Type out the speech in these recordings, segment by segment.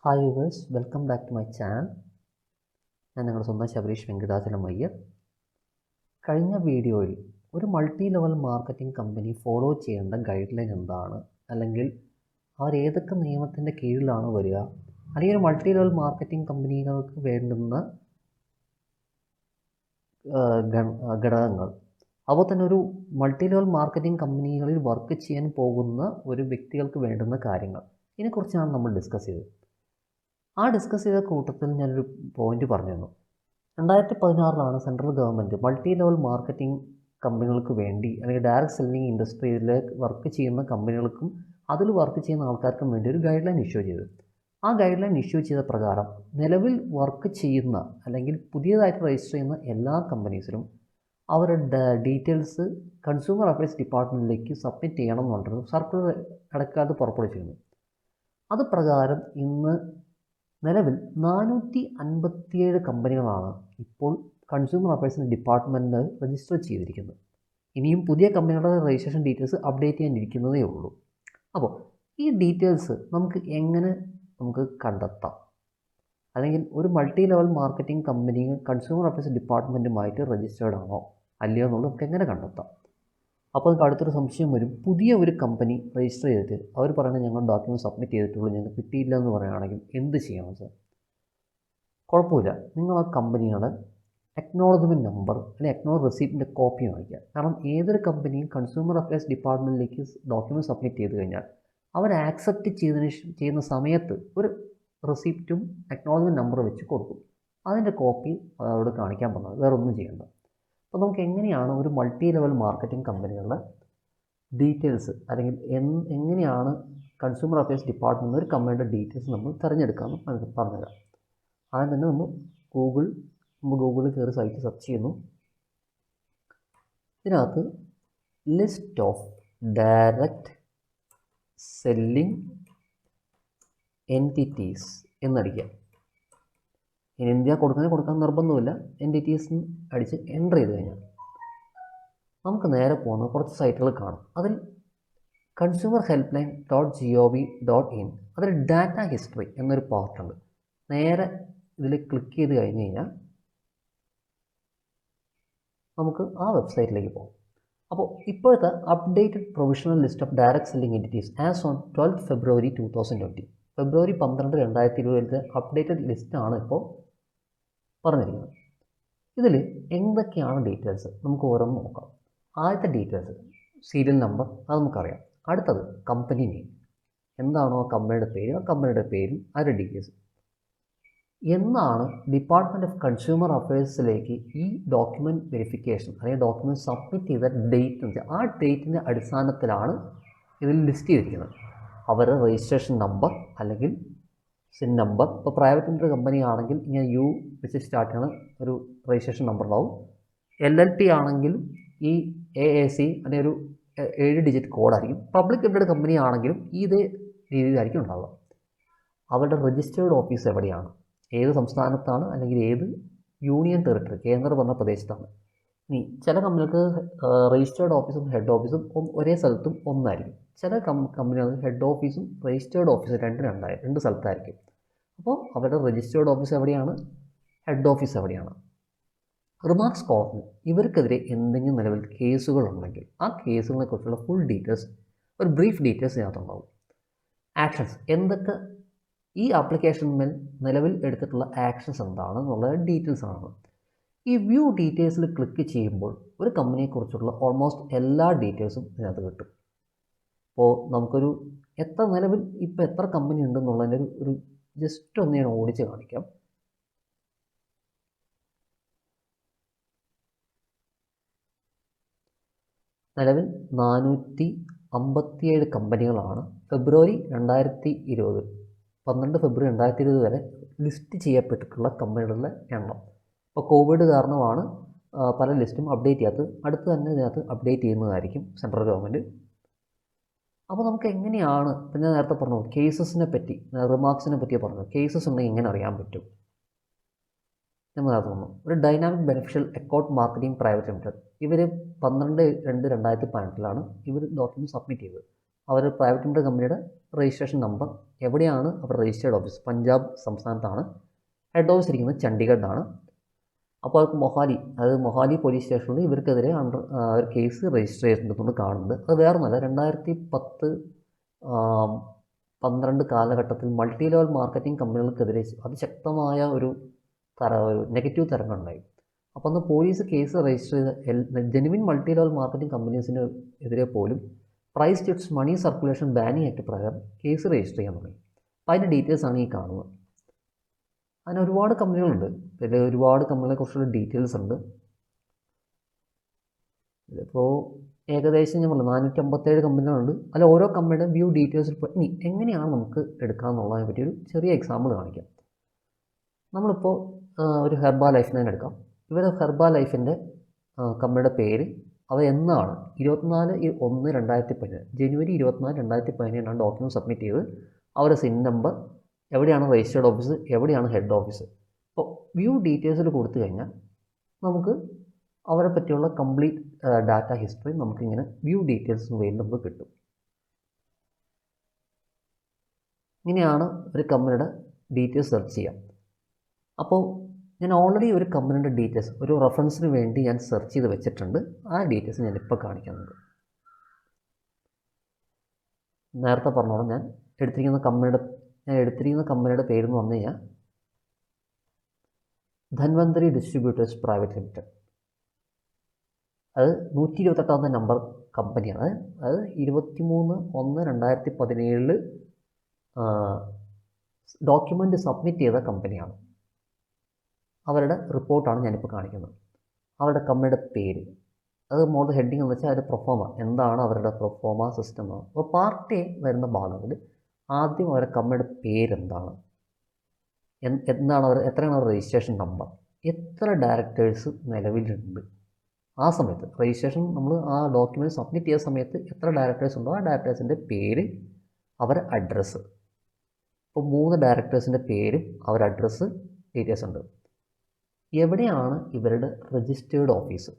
Hi viewers, welcome back to my channel. ഞാൻ നിങ്ങളുടെ സ്വന്തം ശബരീഷ് വെങ്കിടാചലം അയ്യർ. കഴിഞ്ഞ വീഡിയോയിൽ ഒരു multi level marketing company follow ചെയ്യേണ്ട ഗൈഡ് ലൈൻ എന്താണ്, അല്ലെങ്കിൽ അവർ ഏതൊക്കെ നിയമത്തിൻ്റെ കീഴിലാണ് വരിക, അല്ലെങ്കിൽ ഒരു മൾട്ടി ലെവൽ മാർക്കറ്റിംഗ് കമ്പനികൾക്ക് വേണ്ടുന്ന ഘടകങ്ങൾ, അപ്പോൾ തന്നെ ഒരു മൾട്ടി ലെവൽ മാർക്കറ്റിംഗ് കമ്പനികളിൽ വർക്ക് ചെയ്യാൻ പോകുന്ന ഒരു വ്യക്തികൾക്ക് വേണ്ടുന്ന കാര്യങ്ങൾ, ഇതിനെക്കുറിച്ചാണ് നമ്മൾ ഡിസ്കസ് ചെയ്തത്. ആ ഡിസ്കസ് ചെയ്ത കൂട്ടത്തിൽ ഞാനൊരു പോയിന്റ് പറഞ്ഞിരുന്നു. 2016 central government multi level marketing കമ്പനികൾക്ക് വേണ്ടി, അല്ലെങ്കിൽ ഡയറക്റ്റ് സെല്ലിംഗ് ഇൻഡസ്ട്രിയിൽ വർക്ക് ചെയ്യുന്ന കമ്പനികൾക്കും അതിൽ വർക്ക് ചെയ്യുന്ന ആൾക്കാർക്കും വേണ്ടി ഒരു ഗൈഡ് ലൈൻ ഇഷ്യൂ ചെയ്തു. ആ ഗൈഡ് ലൈൻ ഇഷ്യൂ ചെയ്ത പ്രകാരം നിലവിൽ വർക്ക് ചെയ്യുന്ന അല്ലെങ്കിൽ പുതിയതായിട്ട് രജിസ്റ്റർ ചെയ്യുന്ന എല്ലാ കമ്പനീസിലും അവരുടെ ഡീറ്റെയിൽസ് കൺസ്യൂമർ അഫയേഴ്സ് ഡിപ്പാർട്ട്മെൻറ്റിലേക്ക് സബ്മിറ്റ് ചെയ്യണം എന്ന് പറഞ്ഞിട്ട് സർക്കുലർ ഇടക്കാലത്ത് പുറപ്പെടുവിച്ചിരുന്നു. അത് പ്രകാരം ഇന്ന് നിലവിൽ 457 കമ്പനികളാണ് ഇപ്പോൾ കൺസ്യൂമർ അഫയേഴ്സിൻ്റെ ഡിപ്പാർട്ട്മെൻറ്റിൽ രജിസ്റ്റർ ചെയ്തിരിക്കുന്നത്. ഇനിയും പുതിയ കമ്പനികളുടെ രജിസ്ട്രേഷൻ ഡീറ്റെയിൽസ് അപ്ഡേറ്റ് ചെയ്യാനിരിക്കുന്നതേ ഉള്ളൂ. അപ്പോൾ ഈ ഡീറ്റെയിൽസ് നമുക്ക് കണ്ടെത്താം, അല്ലെങ്കിൽ ഒരു multi level marketing company consumer affairs ഡിപ്പാർട്ട്മെൻറ്റുമായിട്ട് രജിസ്റ്റേർഡ് ആണോ അല്ലയോ എന്നുള്ളത് നമുക്ക് എങ്ങനെ കണ്ടെത്താം? അപ്പോൾ നമുക്ക് അടുത്തൊരു സംശയം വരും. പുതിയ ഒരു കമ്പനി രജിസ്റ്റർ ചെയ്തിട്ട് അവർ പറയുന്നത് ഞങ്ങൾ ഡോക്യുമെൻറ്റ് സബ്മിറ്റ് ചെയ്തിട്ടുള്ളൂ, ഞങ്ങൾക്ക് കിട്ടിയില്ല എന്ന് പറയുകയാണെങ്കിൽ എന്ത് ചെയ്യണം സാർ? കുഴപ്പമില്ല, നിങ്ങൾ ആ കമ്പനിയുടെ അക്നോളജ്മെൻറ്റ് നമ്പർ അല്ലെങ്കിൽ അക്നോളജ് റെസീപ്റ്റിൻ്റെ കോപ്പി വാങ്ങിക്കുക. കാരണം ഏതൊരു കമ്പനിയും കൺസ്യൂമർ അഫയേഴ്സ് ഡിപ്പാർട്ട്മെൻറ്റിലേക്ക് ഡോക്യുമെൻറ്റ് സബ്മിറ്റ് ചെയ്ത് കഴിഞ്ഞാൽ അവർ ആക്സെപ്റ്റ് ചെയ്യുന്ന സമയത്ത് ഒരു റെസീപ്റ്റും അക്നോളജ്മെൻറ്റ് നമ്പർ വെച്ച് കൊടുക്കും. അതിൻ്റെ കോപ്പി അവരോട് കാണിക്കാൻ പറഞ്ഞത്, വേറെ ഒന്നും ചെയ്യേണ്ട. അപ്പോൾ നമുക്ക് എങ്ങനെയാണ് ഒരു മൾട്ടി ലെവൽ മാർക്കറ്റിംഗ് കമ്പനികളുടെ ഡീറ്റെയിൽസ്, അല്ലെങ്കിൽ എങ്ങനെയാണ് കൺസ്യൂമർ അഫയേഴ്സ് ഡിപ്പാർട്ട്മെൻറ്റ് ഒരു കമ്പനിയുടെ ഡീറ്റെയിൽസ് നമ്മൾ തിരഞ്ഞെടുക്കാമെന്ന് പറഞ്ഞുതരാം. ആദ്യം തന്നെ നമ്മൾ ഗൂഗിളിൽ കയറി സൈറ്റ് സെർച്ച് ചെയ്യുന്നു. ഇതിനകത്ത് list of direct selling entities എന്നടിക്കുക. ഇനി ഇന്ത്യ കൊടുക്കാൻ നിർബന്ധമില്ല, എൻറ്റിറ്റീസ് അടിച്ച് എൻ്റർ ചെയ്ത് കഴിഞ്ഞാൽ നമുക്ക് നേരെ പോകുന്ന കുറച്ച് സൈറ്റുകൾ കാണും. അതിൽ consumerhelpline.gov.in, അതിൽ ഡാറ്റ ഹിസ്റ്ററി എന്നൊരു പാർട്ടുണ്ട്. നേരെ ഇതിൽ ക്ലിക്ക് ചെയ്ത് കഴിഞ്ഞ് കഴിഞ്ഞാൽ നമുക്ക് ആ വെബ്സൈറ്റിലേക്ക് പോകാം. അപ്പോൾ ഇപ്പോഴത്തെ updated provisional list of direct selling entities as on 12 February 2020, February 12, 2020 updated ലിസ്റ്റാണ് ഇപ്പോൾ പറഞ്ഞിരിക്കുന്നത്. ഇതിൽ എന്തൊക്കെയാണ് ഡീറ്റെയിൽസ് നമുക്ക് ഓരോന്ന് നോക്കാം. ആദ്യത്തെ ഡീറ്റെയിൽസ് സീരിയൽ നമ്പർ, അത് നമുക്കറിയാം. അടുത്തത് കമ്പനി നെയിം, എന്താണോ കമ്പനിയുടെ പേര്, ആ കമ്പനിയുടെ പേരും അതിൻ്റെ ഡീറ്റെയിൽസ്. എന്നാണ് ഡിപ്പാർട്ട്മെൻറ്റ് ഓഫ് കൺസ്യൂമർ അഫയേഴ്സിലേക്ക് ഈ ഡോക്യുമെൻറ്റ് വെരിഫിക്കേഷൻ അല്ലെങ്കിൽ ഡോക്യുമെൻറ്റ് സബ്മിറ്റ് ചെയ്ത ഡേറ്റ് എന്ന് വെച്ചാൽ ആ ഡേറ്റിൻ്റെ അടിസ്ഥാനത്തിലാണ് ഇതിൽ ലിസ്റ്റ് ചെയ്തിരിക്കുന്നത്. അവരുടെ രജിസ്ട്രേഷൻ നമ്പർ അല്ലെങ്കിൽ സിൻ നമ്പർ. ഇപ്പോൾ പ്രൈവറ്റ് ലിമിറ്റഡ് കമ്പനി ആണെങ്കിൽ ഇങ്ങനെ യു വെച്ച് സ്റ്റാർട്ട് ചെയ്യുന്ന ഒരു രജിസ്ട്രേഷൻ നമ്പർ ഉണ്ടാവും. LLP ആണെങ്കിൽ ഈ AAC അല്ലെങ്കിൽ ഒരു 7 ഡിജിറ്റ് കോഡായിരിക്കും. പബ്ലിക് ലിമിറ്റഡ് കമ്പനി ആണെങ്കിലും ഇതേ രീതിയിലായിരിക്കും ഉണ്ടാവുക. അവരുടെ രജിസ്റ്റേർഡ് ഓഫീസ് എവിടെയാണ്, ഏത് സംസ്ഥാനത്താണ്, അല്ലെങ്കിൽ ഏത് യൂണിയൻ ടെറിട്ടറി കേന്ദ്രഭരണ പ്രദേശത്താണ്. ഇനി ചില കമ്പനികൾക്ക് രജിസ്റ്റേർഡ് ഓഫീസും ഹെഡ് ഓഫീസും ഒരേ സ്ഥലത്തും ഒന്നായിരിക്കും. ചില കമ്പനികൾക്ക് ഹെഡ് ഓഫീസും രജിസ്റ്റേർഡ് ഓഫീസും രണ്ട് സ്ഥലത്തായിരിക്കും. അപ്പോൾ അവരുടെ രജിസ്റ്റേർഡ് ഓഫീസ് എവിടെയാണ്, ഹെഡ് ഓഫീസ് എവിടെയാണ്. റിമാർക്സ് കോളത്തിൽ ഇവർക്കെതിരെ എന്തെങ്കിലും നിലവിൽ കേസുകളുണ്ടെങ്കിൽ ആ കേസുകളെ കുറിച്ചുള്ള ഫുൾ ഡീറ്റെയിൽസ്, ഒരു ബ്രീഫ് ഡീറ്റെയിൽസ് ഇതിനകത്തുണ്ടാവും. ആക്ഷൻസ്, എന്തൊക്കെ ഈ ആപ്ലിക്കേഷനിൽ നിലവിൽ എടുത്തിട്ടുള്ള ആക്ഷൻസ് എന്താണെന്നുള്ള ഡീറ്റെയിൽസ് ആണ്. ഈ വ്യൂ ഡീറ്റെയിൽസിൽ ക്ലിക്ക് ചെയ്യുമ്പോൾ ഒരു കമ്പനിയെക്കുറിച്ചുള്ള ഓൾമോസ്റ്റ് എല്ലാ ഡീറ്റെയിൽസും ഇതിനകത്ത് കിട്ടും. അപ്പോൾ നമുക്കൊരു നിലവിൽ ഇപ്പോൾ എത്ര കമ്പനി ഉണ്ടെന്നുള്ളതിൻ്റെ ഒരു ജസ്റ്റ് ഒന്ന് ഞാൻ ഓടിച്ച് കാണിക്കാം. നിലവിൽ 457 കമ്പനികളാണ് ഫെബ്രുവരി 2020, 12 ഫെബ്രുവരി 2020 വരെ ലിസ്റ്റ് ചെയ്യപ്പെട്ടിട്ടുള്ള കമ്പനികളുടെ എണ്ണം. ഇപ്പോൾ കോവിഡ് കാരണമാണ് പല ലിസ്റ്റും അപ്ഡേറ്റ് ചെയ്യാത്തത്. അടുത്ത് തന്നെ ഇതിനകത്ത് അപ്ഡേറ്റ് ചെയ്യുന്നതായിരിക്കും സെൻട്രൽ ഗവൺമെൻറ്. അപ്പോൾ നമുക്ക് എങ്ങനെയാണ്, ഇപ്പം ഞാൻ നേരത്തെ പറഞ്ഞു കേസസിനെ പറ്റി, റിമാർക്സിനെ പറ്റി പറഞ്ഞു, കേസസ് ഉണ്ടെങ്കിൽ എങ്ങനെ അറിയാൻ പറ്റും? നമ്മൾ തോന്നുന്നു ഒരു dynamic beneficial account marketing private limited, ഇവർ 12/2/2018 ഇവർ ഡോക്യുമെൻറ്റ് സബ്മിറ്റ് ചെയ്തത്. അവർ പ്രൈവറ്റ് ലിമിറ്റഡ് കമ്പനിയുടെ രജിസ്ട്രേഷൻ നമ്പർ, എവിടെയാണ് അവർ രജിസ്റ്റേർഡ് ഓഫീസ്, പഞ്ചാബ് സംസ്ഥാനത്താണ്, ഹെഡ് ഓഫീസ് ഇരിക്കുന്നത് ചണ്ഡീഗഡിലാണ്. അപ്പോൾ അവർക്ക് മൊഹാലി പോലീസ് സ്റ്റേഷനിൽ ഇവർക്കെതിരെ ഒരു കേസ് രജിസ്റ്റർ ചെയ്തിട്ടുണ്ടെന്ന് കാണുന്നത്. അത് വേറെ ഒന്നുമല്ല, 2010-12 കാലഘട്ടത്തിൽ മൾട്ടി ലെവൽ മാർക്കറ്റിംഗ് കമ്പനികൾക്കെതിരെ അതിശക്തമായ ഒരു നെഗറ്റീവ് തരംഗം ഉണ്ടായി. അപ്പോൾ അന്ന് പോലീസ് കേസ് രജിസ്റ്റർ ചെയ്ത ജെനുവിൻ മൾട്ടി ലെവൽ മാർക്കറ്റിംഗ് കമ്പനീസിന് എതിരെ പോലും prize chits money circulation banning act പ്രകാരം കേസ് രജിസ്റ്റർ ചെയ്യാൻ തുടങ്ങി. അപ്പോൾ അതിൻ്റെ ഡീറ്റെയിൽസാണ് ഈ കാണുന്നത്. അതിന് ഒരുപാട് കമ്പനികളുണ്ട്. ഇതിൽ ഒരുപാട് കമ്പനികളെക്കുറിച്ചുള്ള ഡീറ്റെയിൽസ് ഉണ്ട്. ഇതിപ്പോൾ ഏകദേശം ഞാൻ പറഞ്ഞു 457 കമ്പനികളുണ്ട്. അതിൽ ഓരോ കമ്പനിയുടെ വ്യൂ ഡീറ്റെയിൽസ് ഇനി എങ്ങനെയാണ് നമുക്ക് എടുക്കാമെന്നുള്ളതിനെ പറ്റി ഒരു ചെറിയ എക്സാമ്പിൾ കാണിക്കാം. നമ്മളിപ്പോൾ ഒരു ഹെർബാ ലൈഫിനെ എടുക്കാം. ഇവർ ഹെർബാ ലൈഫിൻ്റെ കമ്പനിയുടെ പേര് അവ എന്നാണ് 24/1/2017 ജനുവരി 24, 2017 ഡോക്യുമെൻറ്റ് സബ്മിറ്റ് ചെയ്ത് അവരുടെ സിൻ നമ്പർ, എവിടെയാണ് രജിസ്റ്റേർഡ് ഓഫീസ്, എവിടെയാണ് ഹെഡ് ഓഫീസ്. അപ്പോൾ വ്യൂ ഡീറ്റെയിൽസിൽ കൊടുത്തു കഴിഞ്ഞാൽ നമുക്ക് അവരെ പറ്റിയുള്ള കംപ്ലീറ്റ് ഡാറ്റ ഹിസ്റ്ററി നമുക്കിങ്ങനെ വ്യൂ ഡീറ്റെയിൽസ് വഴി നമുക്ക് കിട്ടും. ഇങ്ങനെയാണ് ഒരു കമ്പനിയുടെ ഡീറ്റെയിൽസ് സെർച്ച് ചെയ്യാം. അപ്പോൾ ഞാൻ ഓൾറെഡി ഒരു കമ്പനിയുടെ ഡീറ്റെയിൽസ് ഒരു റെഫറൻസിന് വേണ്ടി ഞാൻ സെർച്ച് ചെയ്ത് വെച്ചിട്ടുണ്ട്. ആ ഡീറ്റെയിൽസ് ഞാനിപ്പോൾ കാണിക്കുന്നുണ്ട്. നേരത്തെ പറഞ്ഞോളാം, ഞാൻ എടുത്തിരിക്കുന്ന കമ്പനിയുടെ പേരെന്ന് പറഞ്ഞു കഴിഞ്ഞാൽ ധൻവന്തരി ഡിസ്ട്രിബ്യൂട്ടേഴ്സ് പ്രൈവറ്റ് ലിമിറ്റഡ്. അത് 128ാമത്തെ നമ്പർ കമ്പനിയാണ്. അത് 23/1/2017 ഡോക്യുമെൻ്റ് സബ്മിറ്റ് ചെയ്ത കമ്പനിയാണ്. അവരുടെ റിപ്പോർട്ടാണ് ഞാനിപ്പോൾ കാണിക്കുന്നത്. അവരുടെ കമ്പനിയുടെ പേര്, അത് മോഡൽ ഹെഡിങ് എന്ന് വെച്ചാൽ അതിൻ്റെ പ്രൊഫോമ, എന്താണ് അവരുടെ പ്രൊഫോമ സിസ്റ്റം ആണ്. അപ്പോൾ പാർട്ട് എ വരുന്ന ഭാഗത്തിൽ ആദ്യം അവരുടെ കമ്പനിയുടെ പേരെന്താണ്, എത്രയാണ് അവരുടെ രജിസ്ട്രേഷൻ നമ്പർ, എത്ര ഡയറക്ടേഴ്സ് നിലവിലുണ്ട്, ആ സമയത്ത് രജിസ്ട്രേഷൻ നമ്മൾ ആ ഡോക്യുമെൻറ്റ് സബ്മിറ്റ് ചെയ്ത സമയത്ത് എത്ര ഡയറക്ടേഴ്സ് ഉണ്ടോ ആ ഡയറക്ടേഴ്സിൻ്റെ പേര്, അവരുടെ അഡ്രസ്സ്. ഇപ്പോൾ 3 ഡയറക്ടേഴ്സിൻ്റെ പേരും അവരുടെ അഡ്രസ്സ് ഡീറ്റെയിൽസ് ഉണ്ട്. എവിടെയാണ് ഇവരുടെ രജിസ്റ്റേർഡ് ഓഫീസ്,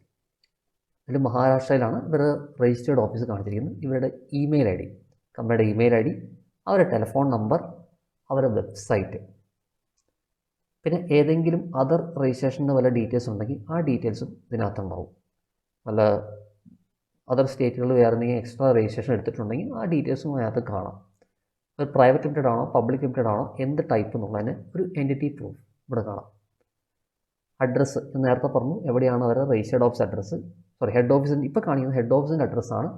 അതിൽ മഹാരാഷ്ട്രയിലാണ് ഇവരുടെ രജിസ്റ്റേർഡ് ഓഫീസ് കാണിച്ചിരിക്കുന്നത്. ഇവരുടെ ഇമെയിൽ ഐ ഡി, കമ്പനിയുടെ ഇമെയിൽ ഐ ഡി, അവരുടെ ടെലിഫോൺ നമ്പർ, അവരുടെ വെബ്സൈറ്റ്, പിന്നെ ഏതെങ്കിലും അതർ രജിസ്ട്രേഷൻ്റെ വല്ല ഡീറ്റെയിൽസ് ഉണ്ടെങ്കിൽ ആ ഡീറ്റെയിൽസും ഇതിനകത്തുണ്ടാവും. വല്ല അതർ സ്റ്റേറ്റുകൾ വേറെ എന്തെങ്കിലും എക്സ്ട്രാ രജിസ്ട്രേഷൻ എടുത്തിട്ടുണ്ടെങ്കിൽ ആ ഡീറ്റെയിൽസും അതിനകത്ത് കാണാം. ഒരു പ്രൈവറ്റ് ലിമിറ്റഡ് ആണോ പബ്ലിക് ലിമിറ്റഡ് ആണോ എന്ത് ടൈപ്പ് എന്നുള്ളതിന് ഒരു എൻറ്റിറ്റി പ്രൂഫ് ഇവിടെ കാണാം. അഡ്രസ്സ് നേരത്തെ പറഞ്ഞു, എവിടെയാണ് അവരുടെ രജിസ്റ്റേർഡ് ഓഫീസ് അഡ്രസ്സ്, ഹെഡ് ഓഫീസിൻ്റെ ഇപ്പോൾ കാണിക്കുന്നത് ഹെഡ് ഓഫീസിൻ്റെ അഡ്രസ്സാണ്.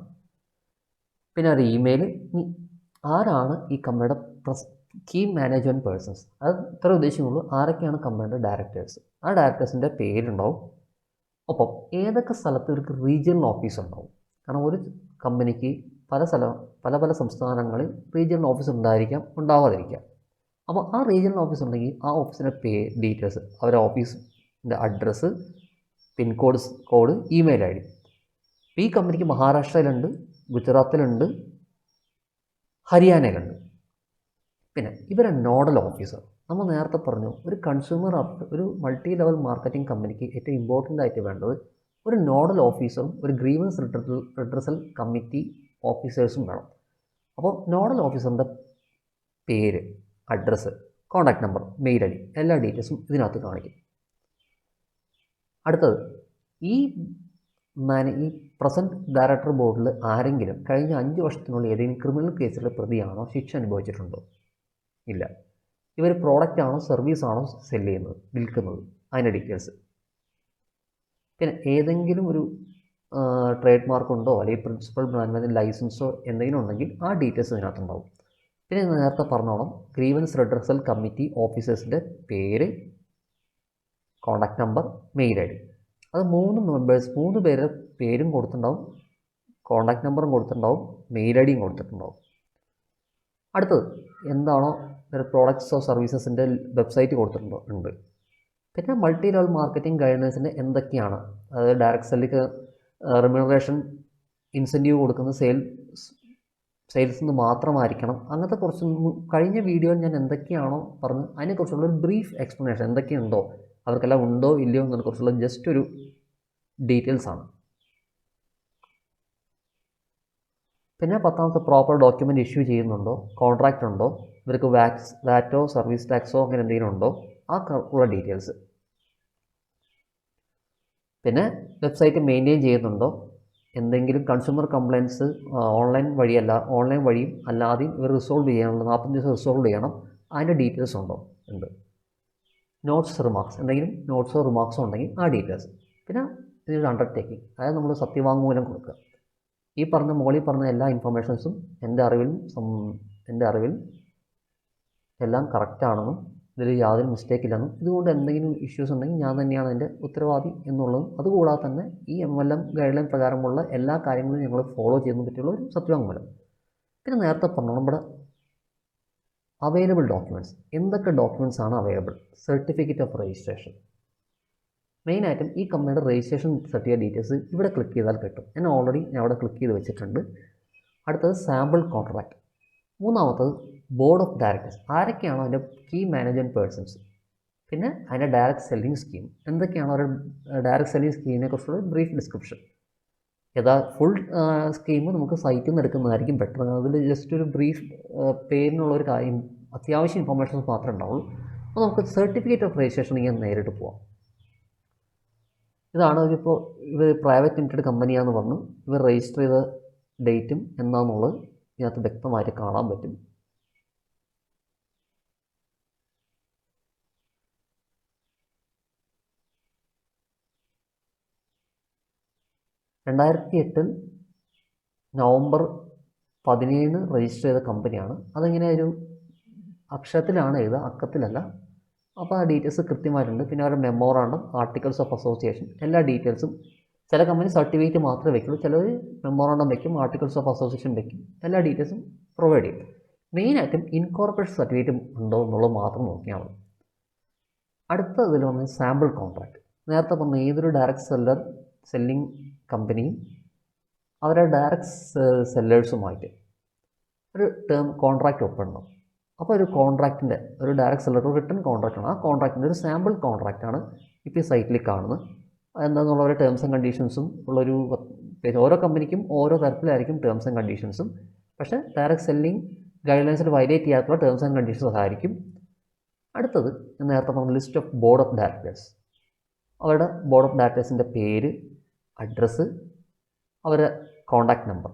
പിന്നെ ഒരു ഇമെയിൽ. ആരാണ് ഈ കമ്പനിയുടെ കീ മാനേജ്മെൻറ്റ് പേഴ്സൺസ്, അത് ഇത്ര ഉദ്ദേശിക്കുള്ളൂ. ആരൊക്കെയാണ് കമ്പനിയുടെ ഡയറക്ടേഴ്സ്, ആ ഡയറക്ടേഴ്സിൻ്റെ പേരുണ്ടാവും. ഒപ്പം ഏതൊക്കെ സ്ഥലത്ത് ഇവർക്ക് റീജിയണൽ ഓഫീസ് ഉണ്ടാവും. കാരണം ഒരു കമ്പനിക്ക് പല സംസ്ഥാനങ്ങളിൽ റീജിയണൽ ഓഫീസ് ഉണ്ടായിരിക്കാം, ഉണ്ടാവാതിരിക്കാം. അപ്പോൾ ആ റീജിയണൽ ഓഫീസ് ഉണ്ടെങ്കിൽ ആ ഓഫീസിൻ്റെ ഡീറ്റെയിൽസ്, അവരുടെ ഓഫീസിൻ്റെ address, code, email I D. ഈ കമ്പനിക്ക് മഹാരാഷ്ട്രയിലുണ്ട്, ഗുജറാത്തിലുണ്ട്, ഹരിയാനയിലുണ്ട്. പിന്നെ ഇവരെ നോഡൽ ഓഫീസർ, നമ്മൾ നേരത്തെ പറഞ്ഞു ഒരു മൾട്ടി ലെവൽ മാർക്കറ്റിംഗ് കമ്പനിക്ക് ഏറ്റവും ഇമ്പോർട്ടൻ്റ് ആയിട്ട് വേണ്ടത് ഒരു നോഡൽ ഓഫീസറും ഒരു ഗ്രീവൻസ് റിഡ്രസൽ കമ്മിറ്റി ഓഫീസേഴ്സും വേണം. അപ്പോൾ നോഡൽ ഓഫീസറിൻ്റെ പേര്, address, contact number, mail ID, എല്ലാ ഡീറ്റെയിൽസും ഇതിനകത്ത് കാണിക്കും. അടുത്തത്, ഈ പ്രസൻറ്റ് ഡയറക്ടർ ബോർഡിൽ ആരെങ്കിലും കഴിഞ്ഞ 5 വർഷത്തിനുള്ളിൽ ഏതെങ്കിലും ക്രിമിനൽ കേസിലെ പ്രതിയാണോ, ശിക്ഷ അനുഭവിച്ചിട്ടുണ്ടോ? ഇല്ല. ഇവർ പ്രോഡക്റ്റ് ആണോ സർവീസാണോ സെല്ല് ചെയ്യുന്നത്, വിൽക്കുന്നത്, അതിൻ്റെ ഡീറ്റെയിൽസ്. പിന്നെ ഏതെങ്കിലും ഒരു ട്രേഡ് മാർക്കുണ്ടോ അല്ലെങ്കിൽ പ്രിൻസിപ്പൽ ബ്രാൻഡ് ലൈസൻസോ എന്തെങ്കിലും ഉണ്ടെങ്കിൽ ആ ഡീറ്റെയിൽസ് ഇതിനകത്തുണ്ടാവും. പിന്നെ നേരത്തെ പറഞ്ഞോളം ഗ്രീവൻസ് റിഡ്രസൽ കമ്മിറ്റി ഓഫീസേഴ്സിൻ്റെ പേര്, contact number, mail ID. അത് 3 പേരുടെ പേരും കൊടുത്തിട്ടുണ്ടാവും, കോൺടാക്ട് നമ്പറും കൊടുത്തിട്ടുണ്ടാവും, മെയിൽ ഐ ഡിയും കൊടുത്തിട്ടുണ്ടാവും. അടുത്തത് എന്താണോ പ്രോഡക്ട്സോ സർവീസസിൻ്റെ വെബ്സൈറ്റ് കൊടുത്തിട്ടുണ്ട്. പിന്നെ മൾട്ടി ലെവൽ മാർക്കറ്റിംഗ് ഗൈഡൻസിൻ്റെ എന്തൊക്കെയാണ്, അതായത് ഡയറക്റ്റ് സെല്ലിക്ക് റിമ്യൂണറേഷൻ ഇൻസെൻറ്റീവ് കൊടുക്കുന്നത് സെയിൽസിൽ നിന്ന് മാത്രമായിരിക്കണം, അങ്ങനത്തെ കുറച്ച് കഴിഞ്ഞ വീഡിയോയിൽ ഞാൻ എന്തൊക്കെയാണോ പറഞ്ഞു അതിനെക്കുറിച്ചുള്ള ഒരു ബ്രീഫ് എക്സ്പ്ലനേഷൻ, എന്തൊക്കെയുണ്ടോ അവർക്കെല്ലാം ഉണ്ടോ ഇല്ലയോ എന്നതിനെക്കുറിച്ചുള്ള ജസ്റ്റ് ഒരു ഡീറ്റെയിൽസാണ്. പിന്നെ 10ാമത്തെ പ്രോപ്പർ ഡോക്യുമെൻ്റ് ഇഷ്യൂ ചെയ്യുന്നുണ്ടോ, കോൺട്രാക്റ്റ് ഉണ്ടോ, ഇവർക്ക് വാറ്റോ സർവീസ് ടാക്സോ അങ്ങനെ എന്തെങ്കിലും ഉണ്ടോ, ആ ഉള്ള ഡീറ്റെയിൽസ്. പിന്നെ വെബ്സൈറ്റ് മെയിൻറ്റെയിൻ ചെയ്യുന്നുണ്ടോ, എന്തെങ്കിലും കൺസ്യൂമർ കംപ്ലയിൻറ്റ്സ് ഓൺലൈൻ വഴിയും അല്ലാതെയും ഇവർ റിസോൾവ് ചെയ്യാനുള്ള 40 ദിവസം റിസോൾവ് ചെയ്യണം, അതിൻ്റെ ഡീറ്റെയിൽസ് ഉണ്ടോ ഉണ്ട്. എന്തെങ്കിലും നോട്ട്സോ റിമാർക്സോ ഉണ്ടെങ്കിൽ ആ ഡീറ്റെയിൽസ്. പിന്നെ ഇതൊരു അണ്ടർടേക്കിംഗ്, അതായത് നമ്മൾ സത്യവാങ്മൂലം കൊടുക്കുക. മുകളിൽ പറഞ്ഞ എല്ലാ ഇൻഫർമേഷൻസും എൻ്റെ അറിവിൽ എല്ലാം കറക്റ്റാണെന്നും ഇതിൽ യാതൊരു മിസ്റ്റേക്ക് ഇല്ലെന്നും ഇതുകൊണ്ട് എന്തെങ്കിലും ഇഷ്യൂസ് ഉണ്ടെങ്കിൽ ഞാൻ തന്നെയാണ് അതിൻ്റെ ഉത്തരവാദി എന്നുള്ളതും, അതുകൂടാതെ തന്നെ ഈ MLM ഗൈഡ് ലൈൻ പ്രകാരമുള്ള എല്ലാ കാര്യങ്ങളും ഞങ്ങൾ ഫോളോ ചെയ്യുന്നതിനെ പറ്റിയുള്ള ഒരു സത്യവാങ്മൂലം. പിന്നെ നേരത്തെ പറഞ്ഞു നമ്മുടെ അവൈലബിൾ ഡോക്യുമെൻറ്റ്സ്, എന്തൊക്കെ ഡോക്യുമെൻറ്റ്സ് ആണ് അവൈലബിൾ. സർട്ടിഫിക്കറ്റ് ഓഫ് രജിസ്ട്രേഷൻ, മെയിനായിട്ടും ഈ കമ്പനിയുടെ രജിസ്ട്രേഷൻ സർട്ടിഫിക്കറ്റ് ഡീറ്റെയിൽസ് ഇവിടെ ക്ലിക്ക് ചെയ്താൽ കിട്ടും. ഞാൻ അവിടെ ക്ലിക്ക് ചെയ്ത് വെച്ചിട്ടുണ്ട്. അടുത്തത് സാമ്പിൾ കോൺട്രാക്റ്റ്. മൂന്നാമത്തത് ബോർഡ് ഓഫ് ഡയറക്ടേഴ്സ്, ആരൊക്കെയാണോ അതിൻ്റെ കീ മാനേജ്മെൻറ്റ് പേഴ്സൺസ്. പിന്നെ അതിൻ്റെ ഡയറക്റ്റ് സെല്ലിംഗ് സ്കീം, എന്തൊക്കെയാണോ അവരുടെ ഡയറക്റ്റ് സെല്ലിംഗ് സ്കീമിനെ കുറിച്ചുള്ള ബ്രീഫ് ഡിസ്ക്രിപ്ഷൻ. ഫുൾ സ്കീം നമുക്ക് സൈറ്റിൽ നിന്ന് എടുക്കുന്നതായിരിക്കും ബെറ്റർ. അതിൽ ജസ്റ്റ് ഒരു ബ്രീഫ് പേരിനുള്ളൊരു കാര്യം, അത്യാവശ്യം ഇൻഫർമേഷൻസ് മാത്രമേ ഉണ്ടാവുള്ളൂ. അപ്പോൾ നമുക്ക് സർട്ടിഫിക്കറ്റ് ഓഫ് രജിസ്ട്രേഷൻ ഇങ്ങനെ നേരിട്ട് പോവാം. ഇതാണ് ഇവർ പ്രൈവറ്റ് ലിമിറ്റഡ് കമ്പനിയാണെന്ന് പറഞ്ഞു. ഇവർ രജിസ്റ്റർ ചെയ്ത ഡേറ്റും എന്താണെന്നുള്ളത് ഇതിനകത്ത് വ്യക്തമായിട്ട് കാണാൻ പറ്റും. നവംബർ 17 രജിസ്റ്റർ ചെയ്ത കമ്പനിയാണ്. അതിങ്ങനെ ഒരു അക്ഷരത്തിലാണ് എഴുതുക, അക്കത്തിലല്ല. അപ്പോൾ ആ ഡീറ്റെയിൽസ് കൃത്യമായിട്ടുണ്ട്. പിന്നെ അവരുടെ മെമ്മോറാണ്ടം, ആർട്ടിക്കിൾസ് ഓഫ് അസോസിയേഷൻ, എല്ലാ ഡീറ്റെയിൽസും. ചില കമ്പനി സർട്ടിഫിക്കറ്റ് മാത്രമേ വയ്ക്കുള്ളൂ, ചിലർ മെമ്മോറാണ്ടം വയ്ക്കും, ആർട്ടിക്കിൾസ് ഓഫ് അസോസിയേഷൻ വയ്ക്കും, എല്ലാ ഡീറ്റെയിൽസും പ്രൊവൈഡ് ചെയ്യും. മെയിനായിട്ടും ഇൻകോർപ്പറേഷൻ സർട്ടിഫിക്കറ്റ് ഉണ്ടോ എന്നുള്ളത് മാത്രം നോക്കിയാൽ മതി. അടുത്ത ഇതിൽ വന്ന് സാമ്പിൾ കോൺട്രാക്റ്റ്. നേരത്തെ പറഞ്ഞ ഏതൊരു ഡയറക്റ്റ് സെല്ലിംഗ് കമ്പനിയും അവരുടെ ഡയറക്റ്റ് സെല്ലേഴ്സുമായിട്ട് ഒരു ടേം കോൺട്രാക്റ്റ് ഒപ്പിടണം. അപ്പോൾ ഒരു കോൺട്രാക്റ്റിൻ്റെ ഒരു ഡയറക്റ്റ് സെല്ലർ റിട്ടൺ കോൺട്രാക്റ്റാണ്. ആ കോൺട്രാക്റ്റിൻ്റെ ഒരു സാമ്പിൾ കോൺട്രാക്റ്റാണ് ഇപ്പോൾ ഈ സൈറ്റിൽ കാണുന്നത്. എന്താണെന്നുള്ള ഒരു ടേംസ് ആൻഡ് കണ്ടീഷൻസും ഉള്ളൊരു പേജ്. ഓരോ കമ്പനിക്കും ഓരോ തരത്തിലായിരിക്കും ടേംസ് ആൻഡ് കണ്ടീഷൻസും. പക്ഷേ ഡയറക്റ്റ് സെല്ലിംഗ് ഗൈഡ് ലൈൻസിൽ വയലേറ്റ് ചെയ്യാത്തുള്ള ടേംസ് ആൻഡ് കണ്ടീഷൻസ് അതായിരിക്കും. അടുത്തത് ഞാൻ നേരത്തെ പറഞ്ഞ list of board of directors. അവരുടെ ബോർഡ് ഓഫ് ഡയറക്ടേഴ്സിൻ്റെ പേര്, അഡ്രസ്സ്, അവരുടെ കോൺടാക്റ്റ് നമ്പർ,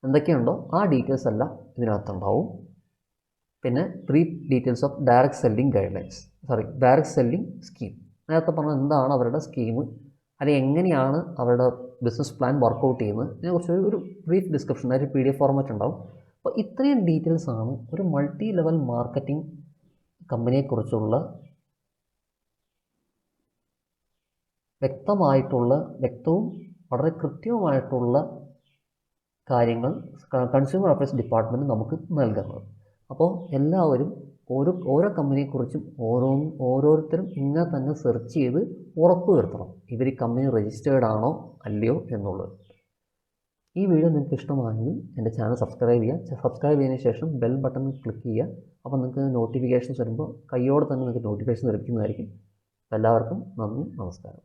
എന്തൊക്കെയുണ്ടോ ആ ഡീറ്റെയിൽസ് എല്ലാം ഇതിനകത്തുണ്ടാവും. പിന്നെ brief details of direct selling scheme. നേരത്തെ പറഞ്ഞാൽ എന്താണ് അവരുടെ സ്കീം, അല്ലെങ്കിൽ എങ്ങനെയാണ് അവരുടെ ബിസിനസ് പ്ലാൻ വർക്കൗട്ട് ചെയ്യുന്നത്, ഇതിനെക്കുറിച്ച് ഒരു ബ്രീഫ് ഡിസ്ക്രിപ്ഷൻ, ഒരു PDF ഫോർമാറ്റ് ഉണ്ടാവും. അപ്പോൾ ഇത്രയും ഡീറ്റെയിൽസാണ് ഒരു മൾട്ടി ലെവൽ മാർക്കറ്റിംഗ് കമ്പനിയെക്കുറിച്ചുള്ള വ്യക്തവും വളരെ കൃത്യവുമായിട്ടുള്ള കാര്യങ്ങൾ കൺസ്യൂമർ അഫയേഴ്സ് ഡിപ്പാർട്ട്മെൻറ്റ് നമുക്ക് നൽകുന്നത്. അപ്പോൾ എല്ലാവരും ഓരോ കമ്പനിയെക്കുറിച്ചും ഓരോരുത്തരും ഇങ്ങനെ തന്നെ സെർച്ച് ചെയ്ത് ഉറപ്പ് വരുത്തണം ഇവർ ഈ കമ്പനി രജിസ്റ്റേർഡ് ആണോ അല്ലയോ എന്നുള്ളത്. ഈ വീഡിയോ നിങ്ങൾക്ക് ഇഷ്ടമായെങ്കിൽ എൻ്റെ ചാനൽ സബ്സ്ക്രൈബ് ചെയ്യുക. സബ്സ്ക്രൈബ് ചെയ്തതിന് ശേഷം ബെൽ ബട്ടൺ ക്ലിക്ക് ചെയ്യുക. അപ്പോൾ നിങ്ങൾക്ക് നോട്ടിഫിക്കേഷൻസ് വരുമ്പോൾ കയ്യോടെ തന്നെ നിങ്ങൾക്ക് നോട്ടിഫിക്കേഷൻ ലഭിക്കുന്നതായിരിക്കും. എല്ലാവർക്കും നന്ദി, നമസ്കാരം.